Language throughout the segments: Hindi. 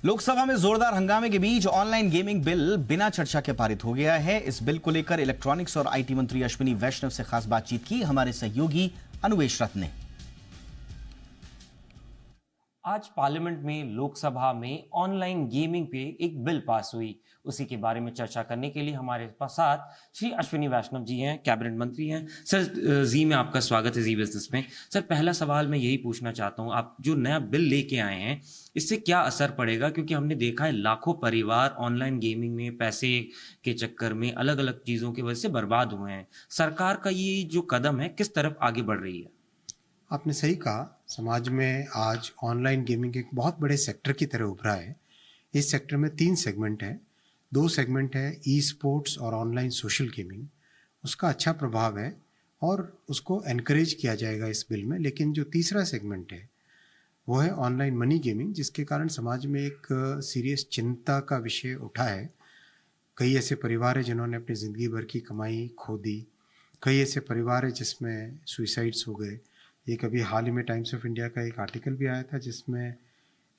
लोकसभा में जोरदार हंगामे के बीच ऑनलाइन गेमिंग बिल बिना चर्चा के पारित हो गया है। इस बिल को लेकर इलेक्ट्रॉनिक्स और आईटी मंत्री अश्विनी वैष्णव से खास बातचीत की हमारे सहयोगी अनुवेश रथ ने। आज पार्लियामेंट में लोकसभा में ऑनलाइन गेमिंग पे एक बिल पास हुई। उसी के बारे में चर्चा करने के लिए हमारे पास साथ श्री अश्विनी वैष्णव जी हैं, कैबिनेट मंत्री हैं। सर, जी में आपका स्वागत है जी बिजनेस में। सर, पहला सवाल मैं यही पूछना चाहता हूं, आप जो नया बिल लेके आए हैं इससे क्या असर पड़ेगा? क्योंकि हमने देखा है लाखों परिवार ऑनलाइन गेमिंग में पैसे के चक्कर में अलग अलग चीज़ों की वजह से बर्बाद हुए हैं। सरकार का ये जो कदम है किस तरफ आगे बढ़ रही है? आपने सही कहा, समाज में आज ऑनलाइन गेमिंग एक बहुत बड़े सेक्टर की तरह उभरा है। इस सेक्टर में 3 सेगमेंट हैं। 2 सेगमेंट है ई स्पोर्ट्स और ऑनलाइन सोशल गेमिंग। उसका अच्छा प्रभाव है और उसको एनकरेज किया जाएगा इस बिल में। लेकिन जो तीसरा सेगमेंट है वो है ऑनलाइन मनी गेमिंग, जिसके कारण समाज में एक सीरियस चिंता का विषय उठा है। कई ऐसे परिवार हैं जिन्होंने अपनी ज़िंदगी भर की कमाई खो दी। कई ऐसे परिवार हैं जिसमें सुइसाइड्स हो गए। एक अभी हाल ही में टाइम्स ऑफ इंडिया का एक आर्टिकल भी आया था जिसमें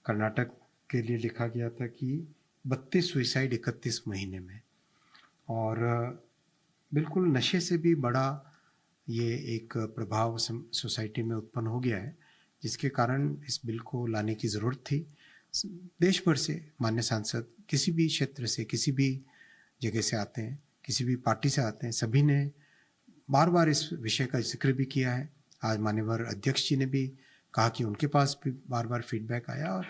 कर्नाटक के लिए लिखा गया था कि 32 सुइसाइड 31 महीने में। और बिल्कुल नशे से भी बड़ा ये एक प्रभाव सोसाइटी में उत्पन्न हो गया है, जिसके कारण इस बिल को लाने की ज़रूरत थी। देश भर से मान्य सांसद किसी भी क्षेत्र से, किसी भी जगह से आते हैं, किसी भी पार्टी से आते हैं, सभी ने बार बार इस विषय का जिक्र भी किया है। आज माननीय अध्यक्ष जी ने भी कहा कि उनके पास भी बार बार फीडबैक आया और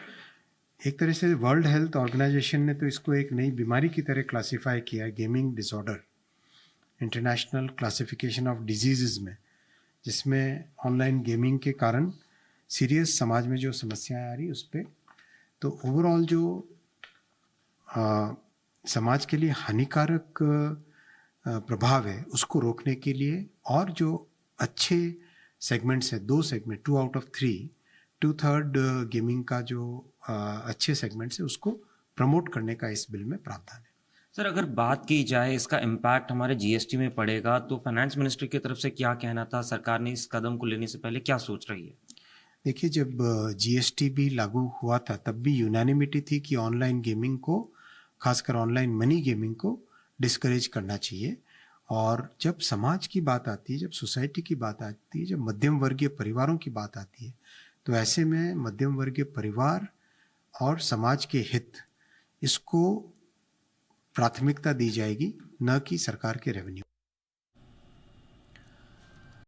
एक तरह से वर्ल्ड हेल्थ ऑर्गेनाइजेशन ने तो इसको एक नई बीमारी की तरह क्लासिफाई किया है, gaming disorder, international classification of disease में, जिसमें ऑनलाइन गेमिंग के कारण सीरियस समाज में जो समस्याएं आ रही उस पर तो ओवरऑल जो समाज के लिए हानिकारक प्रभाव है उसको रोकने के लिए और जो अच्छे सेगमेंट्स है, 2 सेगमेंट, 2 आउट ऑफ 3, 2/3 गेमिंग का जो अच्छे सेगमेंट्स है उसको प्रमोट करने का इस बिल में प्रावधान है। सर, अगर बात की जाए इसका इम्पैक्ट हमारे जीएसटी में पड़ेगा तो फाइनेंस मिनिस्ट्री की तरफ से क्या कहना था? सरकार ने इस कदम को लेने से पहले क्या सोच रही है? देखिए, जब जीएसटी भी लागू हुआ था तब भी यूनानिमिटी थी कि ऑनलाइन गेमिंग को, खासकर ऑनलाइन मनी गेमिंग को डिस्करेज करना चाहिए। और जब समाज की बात आती है, जब सोसाइटी की बात आती है, जब मध्यम वर्गीय परिवारों की बात आती है, तो ऐसे में मध्यम वर्गीय परिवार और समाज के हित, इसको प्राथमिकता दी जाएगी, न कि सरकार के रेवेन्यू।